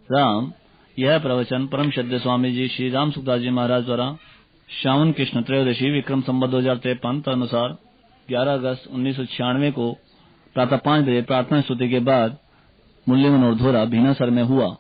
राम। यह प्रवचन परम श्रद्धेय स्वामी जी श्री राम सुखदास जी महाराज द्वारा श्रावण कृष्ण त्रयोदशी विक्रम संवत 2053 अनुसार 11 अगस्त 1996 को प्रातः 5 बजे प्रार्थना स्तुति के बाद मूल्य मनोरधोरा भीनासर में हुआ।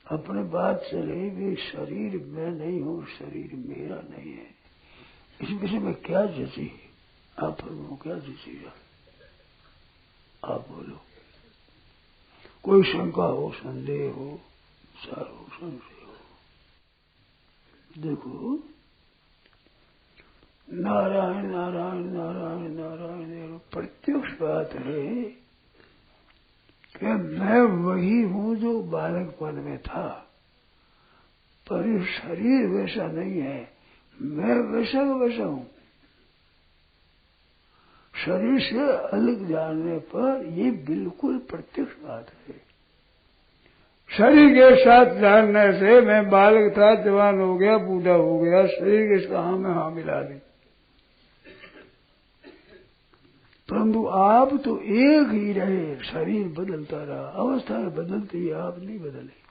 अपने बात चले भी शरीर मैं नहीं हूँ, शरीर मेरा नहीं है। इस विषय में क्या जची? आप फरमाओ, क्या जचेगा? आप बोलो। कोई शंका हो, संदेह हो, विचार हो, संशय हो। देखो, नारायण नारायण नारायण नारायण प्रत्यक्ष बात है कि मैं वही हूँ जो बालकपन में था, पर ये शरीर वैसा नहीं है। मैं वैसा वैसा हूँ। शरीर से अलग जानने पर ये बिल्कुल प्रत्यक्ष बात है। शरीर के साथ जानने से मैं बालक था, जवान हो गया, बूढ़ा हो गया, शरीर के साथ हाँ में हाँ मिला दी। परंतु आप तो एक ही रहे, शरीर बदलता रहा, अवस्थाएं बदलती है, आप नहीं बदले।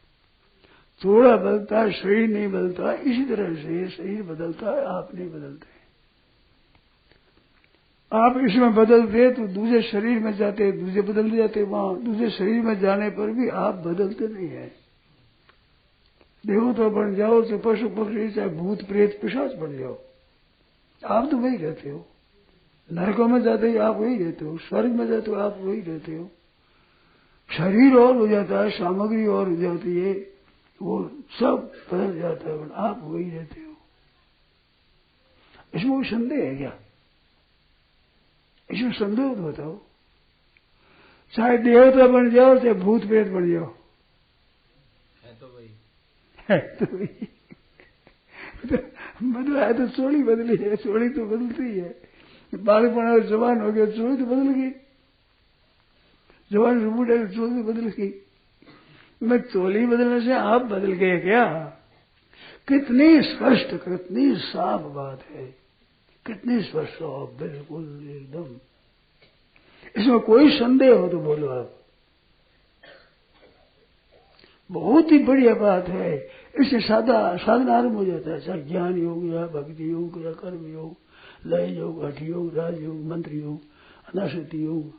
थोड़ा बदलता है, शरीर नहीं बदलता। इसी तरह से शरीर बदलता है, आप नहीं बदलते। आप इसमें बदलते तो दूसरे शरीर में जाते, दूसरे बदल जाते। वहां दूसरे शरीर में जाने पर भी आप बदलते नहीं है। देवता बन जाओ, चाहे पशु पक्षी, चाहे भूत प्रेत पिशाच बन जाओ, आप तो वही रहते हो। नरकों में जाते ही आप वही रहते हो, स्वर्ग में जाते हो आप वही रहते हो। शरीर और हो जाता है, सामग्री और हो जाती है, वो सब बदल जाता है, आप वही रहते हो। इसमें कोई संदेह है क्या? इसमें संदेह तो बताओ। चाहे देवता बन जाओ, चाहे भूत प्रेत बन जाओ, है तो वही। बदला है तो चोली बदली है, चोली तो बदलती है। बालकपन और जवान हो गया, चोली तो बदल गई। जवान से बूढ़े चोली तो बदल गई। मैं चोली बदलने से आप बदल गए क्या? कितनी स्पष्ट, कितनी साफ बात है, कितनी स्पष्ट हो, बिल्कुल एकदम। इसमें कोई संदेह हो तो बोलो आप। बहुत ही बढ़िया बात है। इससे साधना आरंभ हो जाता है, चाहे ज्ञान योग या भक्ति योग या कर्म योग, लय योग, हठ योग, राजयोग, मंत्र योग, अनाशक्ति योग,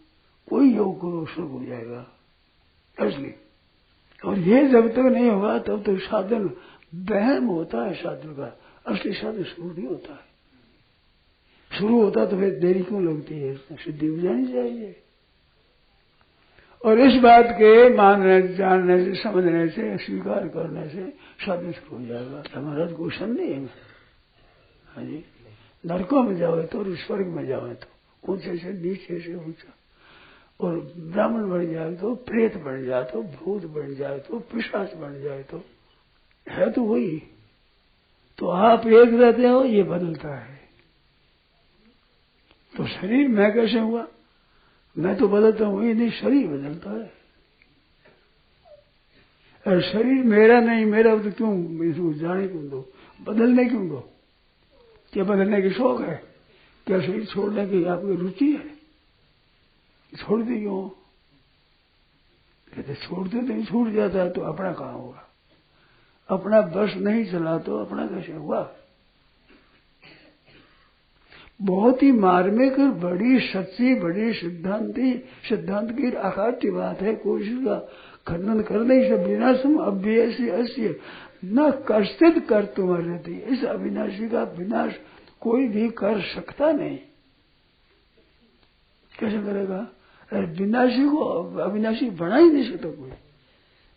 कोई योग करो शुरू हो जाएगा इसलिए। और ये जब तक नहीं होगा तब तक साधन वहम होता है। साधन का असली साधन शुरू नहीं होता है। शुरू होता तो फिर देरी क्यों लगती है? सिद्धि हो जानी चाहिए। और इस बात के मानने, जानने से, समझने से, स्वीकार करने से साधन शुरू हो जाएगा। हमारा तो कोई संदेह है। हाँ जी, नरकों में जाओ तो, स्वर्ग में जाओ तो, ऊंचे से नीचे से ऊंचा, और ब्राह्मण बन जाए तो, प्रेत बन जाए तो, भूत बन जाए तो, पिशाच बन जाए तो, है तो वही। तो आप एक रहते हो, ये बदलता है। तो शरीर मैं कैसे हुआ? मैं तो बदलता हूं ही नहीं, शरीर बदलता है। और शरीर मेरा नहीं, मेरा तो क्यों इसको जाने क्यों दो, बदलने क्यों दो? क्या बदलने की शौक है? क्या शरीर छोड़ने की आपकी रुचि है? छोड़ दी क्यों? कहते छोड़ते नहीं, छूट जाता है तो अपना कहां होगा? अपना बस नहीं चला तो अपना कैसे हुआ? बहुत ही मार्मिक, बड़ी सच्ची, बड़ी सिद्धांत की अखाट्य बात है। कोई इसका खंडन कर नहीं। सब विनाशम अव्ययसी अस्य न कश्चित कर तुम रहती। इस अविनाशी का विनाश कोई भी कर सकता नहीं। कैसे करेगा? विनाशी को अविनाशी बना ही नहीं सकता कोई।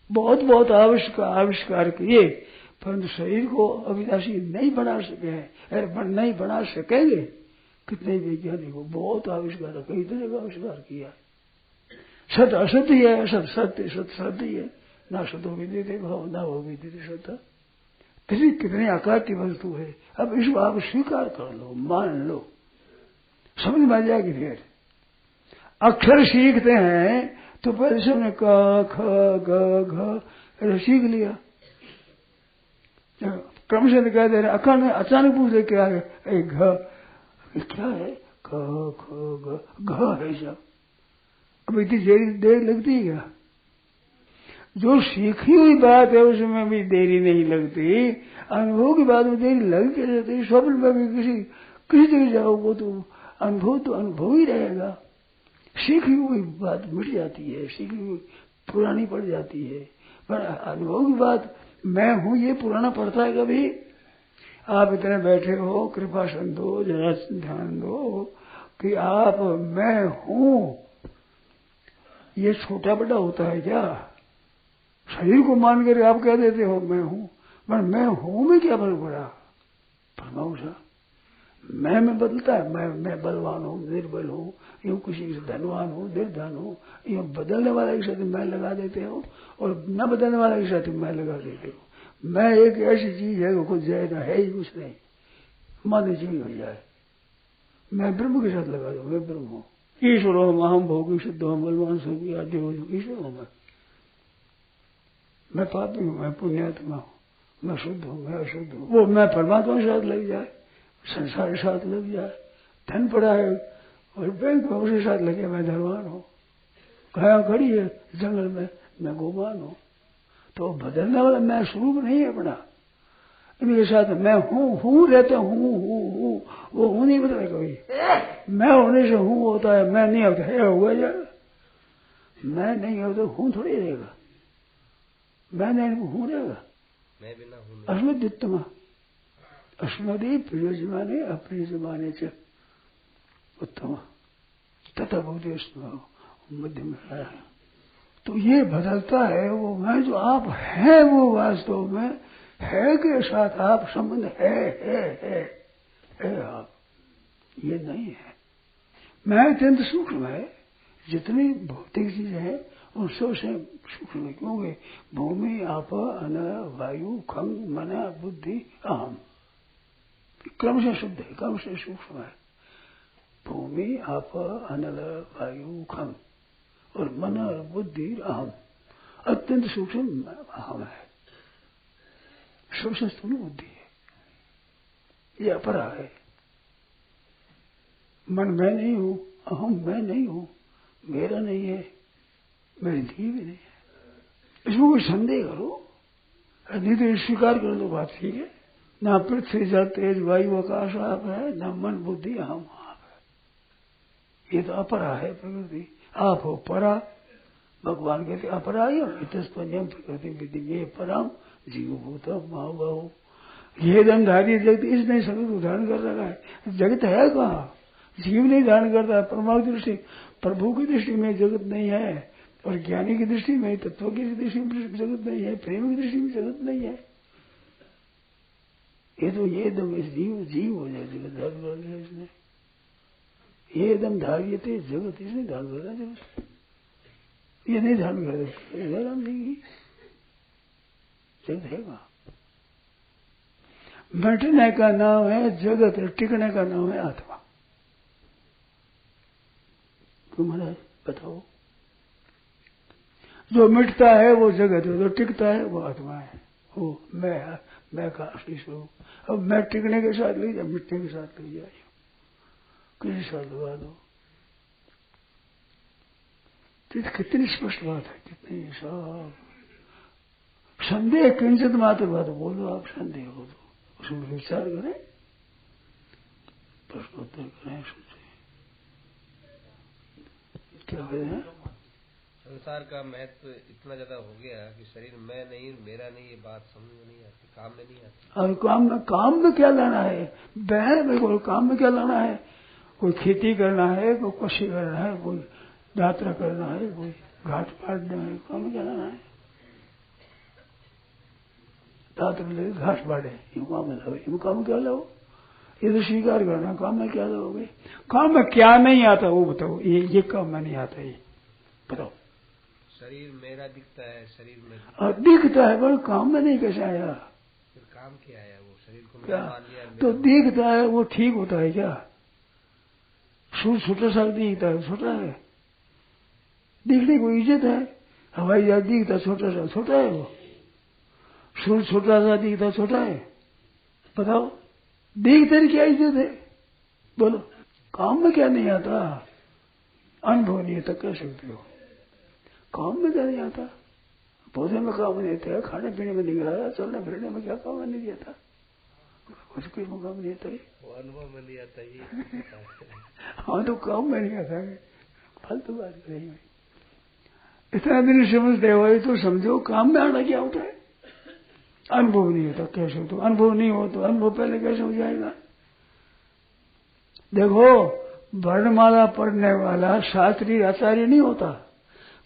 बहुत बहुत आविष्कार किए, परंतु शरीर को अविनाशी नहीं बना सके हैं, नहीं बना सकेंगे। कितने वैज्ञानिक हो, बहुत आविष्कार, कई तरह का आविष्कार किया। सत असत्य है, सत सत्य, सत सत्य है। ना सतो विदित भाव, ना वो विदित सत। किसी कितनी आकाटी वस्तु है। अब इस बात स्वीकार कर लो, मान लो, समझ में आ जाएगी। फिर अक्षर सीखते हैं तो पहले से हमने क ख ग घ ऐसे सीख लिया, क्रम से कह दे रहे, अचानक पूछ ले क्या है, घ क्या है, क ख ग घ है सब। अब इतनी देर लगती है क्या? जो सीखी हुई बात है उसमें भी देरी नहीं लगती, अनुभव की बात में देरी लग के रहती। स्वप्न में भी किसी जगह जाओगे तो अनुभव ही रहेगा। सीखी हुई बात मिट जाती है, सीखी हुई पुरानी पड़ जाती है, पर अनुभव की बात मैं हूं ये पुराना पड़ता है कभी? आप इतने बैठे हो, कृपा दो, जरा ध्यान दो कि आप मैं हूं ये छोटा बड़ा होता है क्या? शरीर को मान कर आप कह देते हो मैं हूं, पर मैं हूं में क्या फर्क पड़ा? परमाउषा मैं बदलता है, मैं बलवान हूं, निर्बल हूं, यूं किसी से धनवान हूं, निर्धन हूं, यूं बदलने वाला के साथ मैं लगा देते हो और न बदलने वाला के साथ मैं लगा देते हो। मैं एक ऐसी चीज है खुद जाए ना, है ही कुछ नहीं, माने चीज हो जाए, मैं ब्रह्म के साथ लगा दू, मैं ब्रह्म हूं, ईश्वर हो, अहम भोगी शुद्ध हो, बलवान सुखी आदि हो, ईश्वर हूं मैं पापी हूं, मैं पुण्यात्मा हूं, मैं शुद्ध हूं, मैं अशुद्ध हूं। वो मैं परमात्मा के साथ लग जाए, संसार के साथ लग जाए, धन पड़ा है और बैंक में उसके साथ लगे मैं धनवान हूं, गाया खड़ी है जंगल में मैं गोमान हूं, तो बदलने वाला मैं स्वरूप नहीं है अपना। इनके साथ मैं हूं रहते हूं, वो हूं नहीं बदले कभी। मैं होने से हूं होता है, मैं नहीं होता है हुआ जाए, मैं नहीं होता हूं थोड़ी रहेगा, मैं नहीं हूं रहेगा। अस्मदित्तम अस्मदि प्रिय जमाने अप्रिय जमाने च उत्तम तथा बहुत मध्य में है। तो ये बदलता है, वो मैं जो आप है वो वास्तव में है के साथ आप संबंध है आप, ये नहीं है। मैं अत्यंत सूक्ष्म है, जितनी भौतिक चीजें हैं उन सबसे सूक्ष्म है, क्योंकि भूमि आप अन वायु खंग मन बुद्धि अहम, क्रम से शुद्ध है, क्रम से सूक्ष्म है। भूमि आप अनल वायु खंग और मन और बुद्धि अहम, अत्यंत सूक्ष्म अहम है, सबसे स्थूल बुद्धि है, ये अपरा है। मन मैं नहीं हूं, अहम मैं नहीं हूं, मेरा नहीं है, मेरी धी भी नहीं है, इसमें कोई संदेह करो नहीं तो स्वीकार कर लो, बात ठीक है। ना पृथ्वी जल तेज वायु आकाश आप है, ना मन बुद्धि अहम आप है, ये तो अपरा है प्रकृति। आप हो परा, भगवान कहते अपरा इतस्पंजम प्रकृति विधि ये परम जीव भूत महाबाहु। ये दंधारी जगत इसने सभी धारण कर रखा है। जगत है कहाँ? जीव नहीं धारण करता है। परमात्मा दृष्टि प्रभु की दृष्टि में जगत नहीं है, और ज्ञानी की दृष्टि में, तत्व की दृष्टि में जगत नहीं है, प्रेम की दृष्टि में जगत नहीं है। ये तो ये दम इस जीव हो जाए जगत धारण कर लिया इसने, ये दम धारिये थे जगत इसने धारण कर रहा जगत, ये नहीं धारण कर रहे राम जी की जगत है कहाँ? बैठने का नाम है जगत, टिकने का नाम है आत्मा। क्यों महाराज बताओ? जो मिटता है वो जगत है, जो टिकता है वो आत्मा है, वो मैं का असली स्वरूप। अब मैं टिकने के साथ ले जाए, मिटने के साथ ले जाए, किसी साथ लगा दो, कितनी स्पष्ट बात है, कितनी सब संदेह किंचित मात्र बात बोलो, आप संदेह हो तो उसमें विचार करें, प्रश्नोत्तर करें, सोचें क्या करें। संसार का महत्व इतना ज्यादा हो गया कि शरीर मैं नहीं मेरा नहीं, ये बात समझ में नहीं आती, काम में नहीं आती। और काम में क्या लाना है? बहर में कोई काम में क्या लाना है? कोई खेती करना है, कोई कृषि करना है, कोई यात्रा करना है, कोई घाट बांटना है, काम में क्या लाना है? यात्रा ले घाट बांटे, यूं काम में लाओ, यूं काम में क्या लाओ? ये तो स्वीकार करना, काम में क्या लाओगे? काम में क्या नहीं आता वो बताओ, ये काम में नहीं आता, ये बताओ। शरीर मेरा दिखता है, शरीर में दिखता है पर काम में नहीं कैसे आया? काम किया है वो शरीर को क्या मान लिया तो दिखता है वो ठीक होता है क्या? सूर्य छोटा सा दिखता है, छोटा है, दिखने को इज्जत है। हवाई जहाज दिखता छोटा सा, छोटा है वो। सूर्य छोटा सा दिखता छोटा है, बताओ दिखते क्या इज्जत है? बोलो काम में क्या नहीं आता? अनुभव नहीं आता, कह सकते हो काम में क्या नहीं आता? पौधे में काम नहीं आता, खाने पीने में नहीं आता, चलने फिरने में क्या काम नहीं दिया था? कुछ कोई काम नहीं आता, वो अनुभव में नहीं आता ये। हाँ तो काम में नहीं आता, फालतू बात करेंगे। इतना दिन समझते हो तो समझो काम में आना क्या होता है। अनुभव नहीं होता, कैसे तो अनुभव नहीं हो तो अनुभव पहले कैसे हो जाएगा? देखो वर्णमाला पढ़ने वाला शास्त्रीय आचार्य नहीं होता,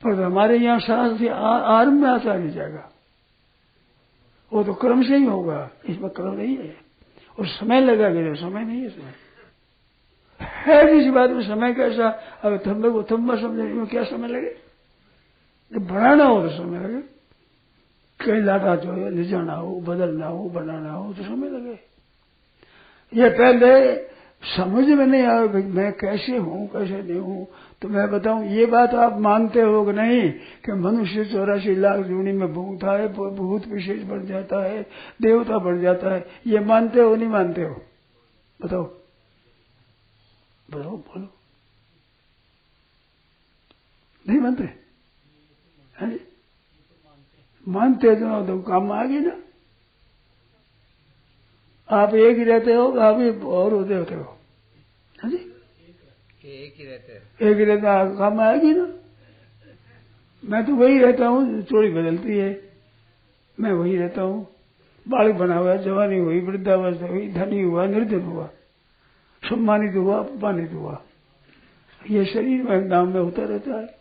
पर हमारे यहाँ शास्त्रीय आरंभ में आचार्य जाएगा, वो तो क्रम से ही होगा, इसमें क्रम नहीं है। और समय लगेगा, समय नहीं है इसमें। है किसी बात में समय कैसा? अब थम्बे को थम्बा समझने में क्या समय लगे? जब बढ़ाना हो तो समय लगे, कई लाटा जो है ले जाना हो, बदलना हो, बनाना हो तो समय लगे। ये पहले समझ में नहीं आया भाई मैं कैसे हूं कैसे नहीं हूं। तो मैं बताऊं ये बात आप मानते हो कि नहीं कि मनुष्य 84 लाख जूनी में भूता है, भूत विशेष बढ़ जाता है, देवता बढ़ जाता है, ये मानते हो नहीं मानते हो? बताओ बताओ बोलो, नहीं मानते? है मानते तो काम आ गई ना। आप एक ही रहते हो, आप ही और होते होते हो? हाँ जी एक ही रहते हैं, एक ही रहता, काम आएगी ना। मैं तो वही रहता हूँ, चोरी बदलती है, मैं वही रहता हूँ। बालक बना हुआ, जवानी हुई, वृद्धावस्था हुई, धनी हुआ, निर्धन हुआ, सम्मानित हुआ, अपमानित हुआ, ये शरीर में नाम में होता रहता है।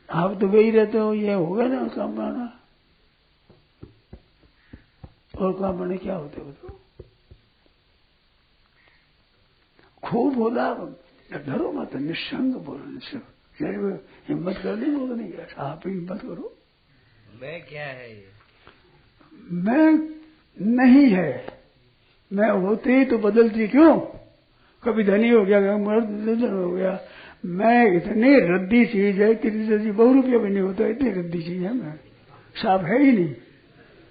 आप तो वही रहते हो, ये होगा ना काम बनाना। और काम बने क्या होते हो? तो खूब बोला, डरो मत, निसंग बोलो, हिम्मत कर ली बोलने की। आप ही हिम्मत करो। मैं क्या है ये? मैं नहीं है, मैं होती तो बदलती क्यों? कभी धनी हो गया, कभी मर्द हो गया। मैं इतनी रद्दी चीज है कि ₹100 भी नहीं होता, इतनी रद्दी चीज है। मैं साफ है ही नहीं।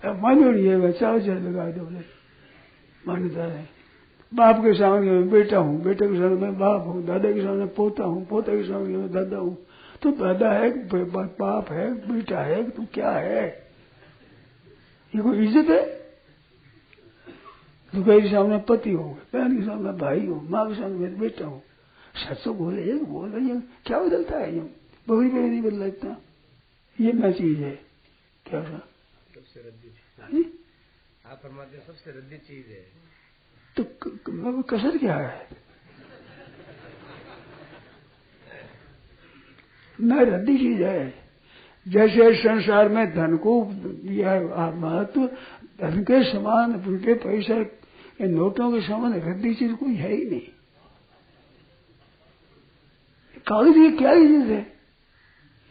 अब मानो नहीं है, मैं 4 लगा दो बोले मान्यता है। बाप के सामने मैं बेटा हूँ, बेटे के सामने मैं बाप हूँ, दादा के सामने पोता हूँ, पोता के सामने मैं दादा हूँ। तो दादा है, बाप है, बेटा है, तू क्या है? ये कोई इज्जत है? दुबई के सामने पति हो, बहन के सामने भाई हो, माँ के सामने मैं बेटा हूँ। सच तो बोले, ये बोल रही है, क्या बदलता है? ये बहुरी पे नहीं बदला इतना। ये मैं चीज है क्या? सबसे रद्दी चीज आप फरमाते, सबसे रद्दी चीज है। तो कसर क्या है? मैं रद्दी चीज है। जैसे संसार में धन को दिया महत्व, धन के समान, उनके पैसे, नोटों के समान रद्दी चीज कोई है ही नहीं। कागज की क्या चीज है?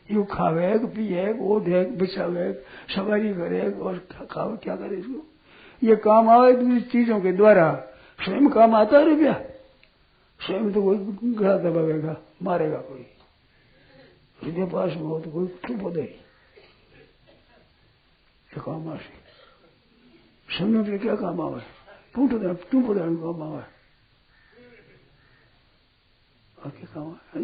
यू खावे, पिए, ओढ़े, बिछावे, सवारी करे और खावे, क्या करे इसको? ये काम आवे दूसरी चीजों के द्वारा, स्वयं काम आता है रुपया? स्वयं तो कोई गला दबावेगा, मारेगा कोई। हृदय पास में हो तो कोई चुप हो दे, काम आसे सुनने के लिए क्या काम आवे? टूट पड़े काम आवे और क्या काम है?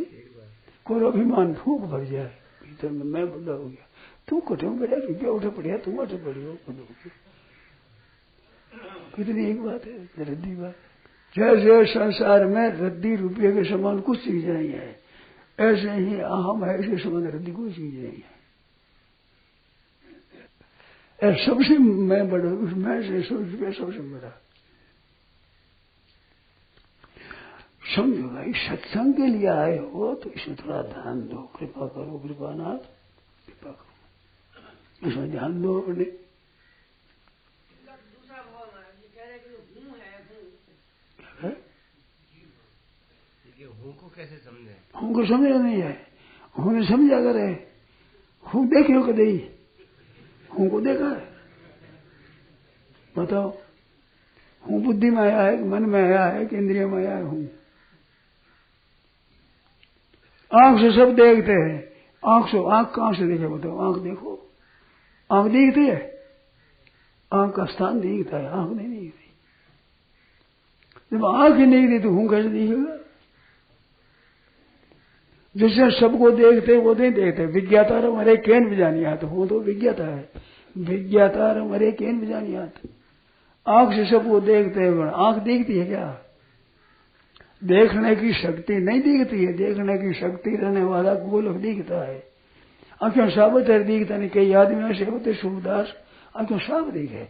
कोई अभिमान फूक भर जाए भीतर में, मैं बड़ा हो गया, तू कटे बेटा, रुपया उठे पड़िया, तुम उठे पड़ी हो, कितनी एक बात है, रद्दी बात। जैसे संसार में रद्दी रुपये के समान कुछ चीज नहीं है, ऐसे ही अहम है, ऐसे समान रद्दी कोई चीज नहीं है। सबसे मैं बड़ा, मैं से 100 रुपया सबसे बड़ा। समझो भाई, सत्संग के लिए आए हो तो इसमें थोड़ा ध्यान दो, कृपा करो, कृपानाथ कृपा करो, इसमें ध्यान दो अपने। हूँ को कैसे समझे? हूँ को समझा नहीं है, हूँ ने समझा करे, हूँ देखे हो कदे, हूँ को देखा है? बताओ, हूँ बुद्धि में आया है कि मन में आया है कि इंद्रिय में आया हूँ? आंख से सब देखते हैं। आंख कहां से देखे बताओ? आंख देखो, आंख दिखती है? आंख का स्थान दिखता है, आंख नहीं दिखती। जब आंख ही नहीं दिखती तो हूं कैसे दिखेगा? जिससे सबको देखते वो नहीं देखते। विज्ञाता हमारे केन बिजानी आत, हूं तो विज्ञाता है। विज्ञाता हमारे केन बिजानी आत। आंख से सबको देखते हैं, आंख दिखती है क्या? देखने की शक्ति नहीं दिखती है। देखने की शक्ति रहने वाला गोलक दिखता है। आंखें साबित है, दिखता नहीं। कई आदमी ऐसे होते सूरदास, आंखें साफ दिखे,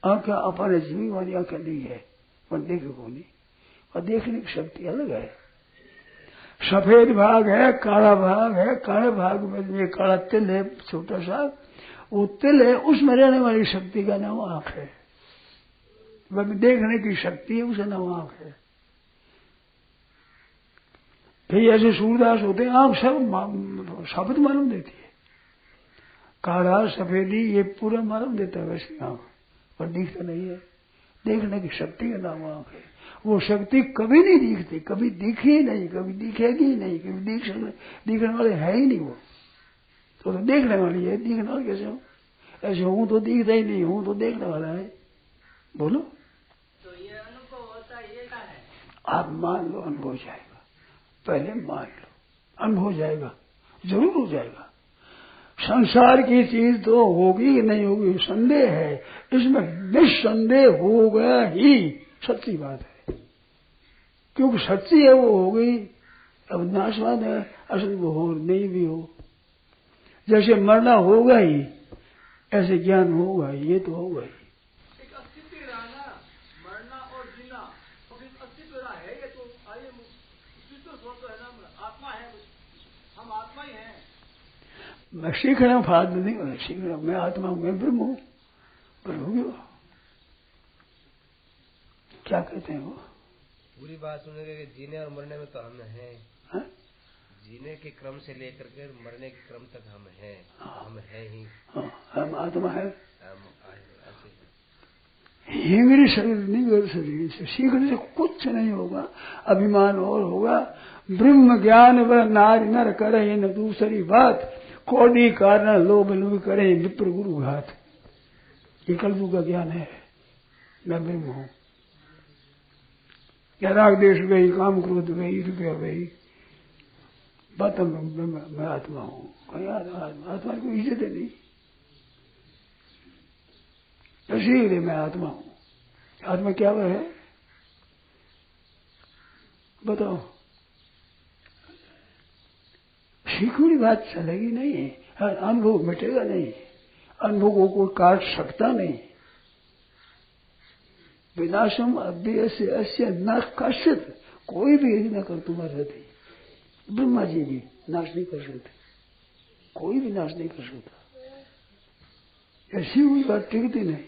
आंखें अपने जीवी वाली आंखें दिखे, पर देखे को नहीं। और देखने की शक्ति अलग है। सफेद भाग है, काला भाग है। काले भाग में ये काला तिल है, छोटा सा वो तिल है, उसमें रहने वाली शक्ति का नाम आंख है। वह देखने की शक्ति है, उसे नाम आंख है। कई ऐसे सूरदास होते हैं, आंख सब साबित मालूम देती है। काला सफेदी ये पूरा मालूम देता है वैसे आंख, पर दिखता नहीं है। देखने की शक्ति का नाम आंख है। वो शक्ति कभी नहीं दिखती, कभी दिखी नहीं, कभी दिखेगी नहीं, कभी दिखने वाले है ही नहीं वो। तो देखने वाली है, दिखने वाला कैसे हो? ऐसे हूं तो दिखता ही नहीं, हूं तो देखने वाला है। बोलो, तो ये अनुभव होता है, ये क्या है? आप मान लो अनुभव हो जाएगा। पहले मान लो, अनुभव हो जाएगा, जरूर हो जाएगा। संसार की चीज तो होगी कि नहीं होगी संदेह है, इसमें निस्संदेह होगा ही, सच्ची बात है। क्योंकि सच्ची है वो हो गई। अब नाशवान है, असल वो हो नहीं भी हो। जैसे मरना होगा ही, ऐसे ज्ञान होगा ही, ये तो होगा ही। एक अस्तित्व रहना, मरना और जीना, और फिर अस्तित्व रहा है। ये तो आइए अस्तित्व है ना, आत्मा है, हम आत्मा ही हैं। मैं सीखने में फायदा नहीं होना। सीखना मैं आत्मा हूं, मैं ब्रह्म हूं, प्रभु भी हो। क्या कहते हैं वो? पूरी बात सुनेंगे कि जीने और मरने में तो हम हैं। हा? जीने के क्रम से लेकर के मरने के क्रम तक हम हैं। हम हैं ही। हाँ, हम आत्मा है। हम ऐसे हिंगरी शरीर नहीं कर शरीर से सीखने से कुछ नहीं होगा। अभिमान और होगा। ब्रह्म ज्ञान व नारी नर करे न दूसरी बात, कोडी कारण लोभ लोभ करे विप्र गुरु घात। ये कलयुग का ज्ञान है। मैं ब्रह्म हूं। या राग देश गई, काम क्रोध गई, रुपया गई, बात मैं आत्मा हूं। कहीं आत्मा की कोई इज्जत नहीं। इसीलिए मैं आत्मा हूं। आत्मा क्या वह है बताओ? सीखी बात चलेगी नहीं, अनुभव मिटेगा नहीं, अनुभव को कोई काट सकता नहीं। विनाशम अभ्यस्य अस्य न कश्चित, कोई भी न कर तुम्हारे रहती। ब्रह्मा जी भी नाश नहीं कर सकते, कोई भी नाश नहीं कर सकता। ऐसी हुई बात टिकती नहीं।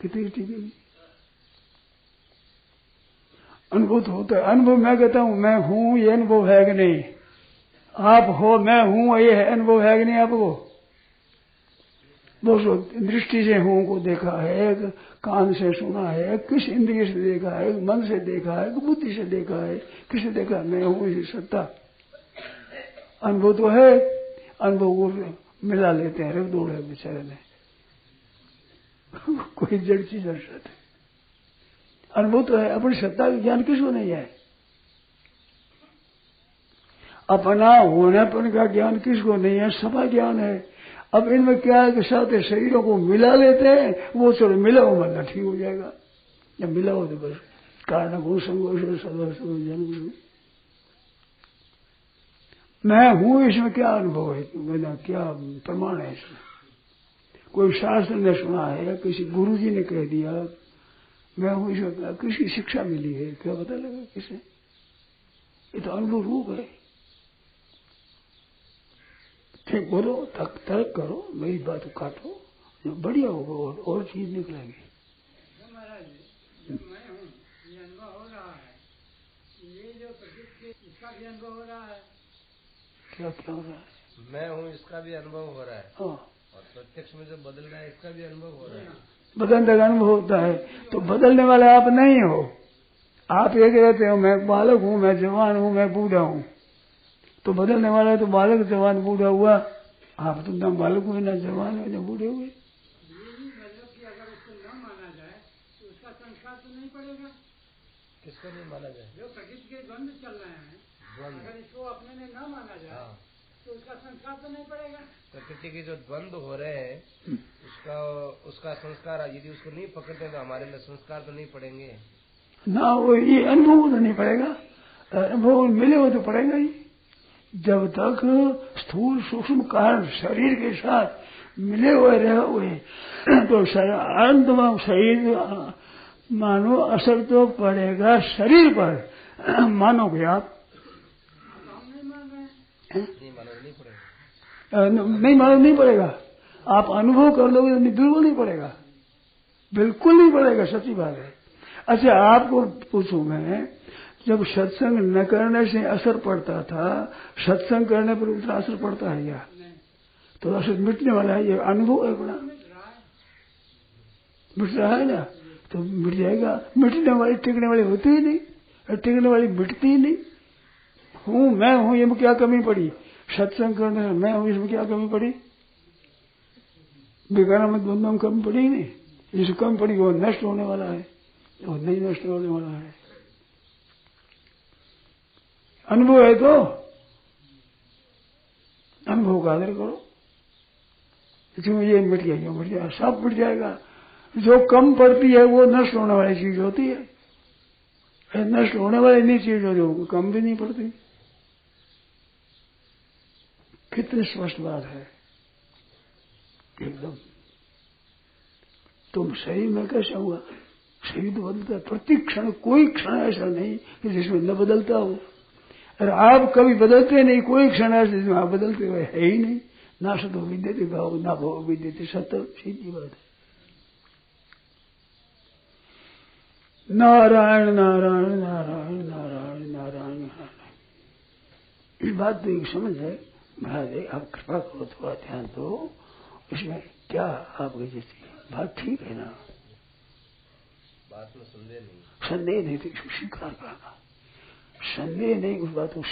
कितनी टिकेगी? अनुभव तो होता है। अनुभव मैं कहता हूं मैं हूं, ये अनुभव है कि नहीं? आप हो, मैं हूं, ये अनुभव है कि नहीं आपको? दोस्तों, दृष्टि से हूं को देखा है, कान से सुना है, किस इंद्रिय से देखा है, मन से देखा है, बुद्धि से देखा है, किसे देखा? मैं हूं इसी सत्ता। अनुभव तो है। अनुभव को मिला लेते हैं, रख दौड़े बेचारे ने। कोई जड़ चीज अर्षत है। अनुभव तो है। अपनी सत्ता का ज्ञान किसको नहीं है? अपना होनेपन का ज्ञान किसको नहीं है? सभा ज्ञान है। अब इनमें क्या है कि साथ शरीरों को मिला लेते हैं, वो चलो मिला हो मतलब ठीक हो जाएगा। जब मिला हो तो बस कारण गुण संगोष जन्म। मैं हूं, इसमें क्या अनुभव है? क्या प्रमाण है इसमें? कोई शास्त्र ने सुना है, किसी गुरु जी ने कह दिया मैं हूं, इसमें किसी शिक्षा मिली है, क्या पता लगा किसे? ये तो अनुभव रूप है। ठीक बोलो, तर्क करो, मेरी बात को काटो, जो बढ़िया होगा और चीज निकलेगी। मैं हूँ, ये अनुभव हो रहा है। ये जो प्रकृति, इसका भी अनुभव हो रहा है। क्या क्या हो रहा है? मैं हूँ, इसका भी अनुभव हो रहा है। हाँ। और प्रत्यक्ष में जो बदल रहा है इसका भी अनुभव हो रहा है। बदलने का अनुभव होता है, तो बदलने वाले आप नहीं हो। आप एक रहते हो, मैं बालक हूँ, मैं जवान हूँ, मैं बूढ़ा हूँ। तो बदलने वाला तो बालक जवान बूढ़ा हुआ। आप तो ना बालक हुए, ना जवान हुए, ना बूढ़े हुए। अगर उसको न माना जाए तो उसका संस्कार तो नहीं पड़ेगा। किसको नहीं माना जाए? जो प्रकृति के द्वंद्व चल रहे हैं, अगर इसको अपने में न माना जाए तो उसका संस्कार तो नहीं पड़ेगा। प्रकृति के जो द्वंद्व हो रहे हैं उसका संस्कार यदि उसको नहीं पकड़ते तो हमारे में संस्कार तो नहीं पड़ेंगे ना। वो ये अनुभव तो नहीं पड़ेगा, अनुभव मिले हो तो पड़ेगा ही। जब तक स्थूल सूक्ष्म कारण शरीर के साथ मिले हुए रहे हुए तो अंत में शरीर मानो असर तो पड़ेगा शरीर पर। मानोगे आप? नहीं मालूम नहीं पड़ेगा। आप अनुभव कर लोगे तो बिल्कुल नहीं पड़ेगा, बिल्कुल नहीं पड़ेगा, सच्ची बात है। अच्छा, आपको पूछूं मैं, जब सत्संग न करने से असर पड़ता था, सत्संग करने पर उतना असर पड़ता है क्या? तो असर मिटने वाला है, ये अनुभव है बड़ा, मिट रहा है ना, तो मिट जाएगा। मिटने वाली टिकने वाली होती ही नहीं, टिकने वाली मिटती ही नहीं। हूँ मैं हूँ, ये में क्या कमी पड़ी? सत्संग करने से मैं हूँ, इसमें क्या कमी पड़ी? बेकार में द्वंद्व में कमी पड़ी ही नहीं। जिसे कम पड़ी वो नष्ट होने वाला है, वो नहीं नष्ट होने वाला है। अनुभव है तो अनुभव का आदर करो। इसमें ये मिट गया, ये मिट गया, सब मिट जाएगा। जो कम पड़ती है वो नष्ट होने वाली चीज होती है, नष्ट होने वाली नहीं चीज होती वो कम भी नहीं पड़ती। कितनी स्पष्ट बात है एकदम। तुम शरीर में कैसा हुआ? शरीर तो बदलता है प्रति क्षण, कोई क्षण ऐसा नहीं कि जिसमें न बदलता हो। अरे आप कभी बदलते नहीं, कोई क्षण ऐसा जिसमें आप बदलते हुए है ही नहीं। ना सतो विद्यते भाव, ना भाव विद्यते सत्य, सीधी बात है। नारायण नारायण नारायण नारायण नारायण नारायण। इस बात तो एक समझ है महाराज, आप कृपा करो, थोड़ा ध्यान दो इसमें। क्या आपकी जैसी बात ठीक है ना? बात में संदेह नहीं, संदेह नहीं तो स्वीकार करना, संदेह नहीं उस बात को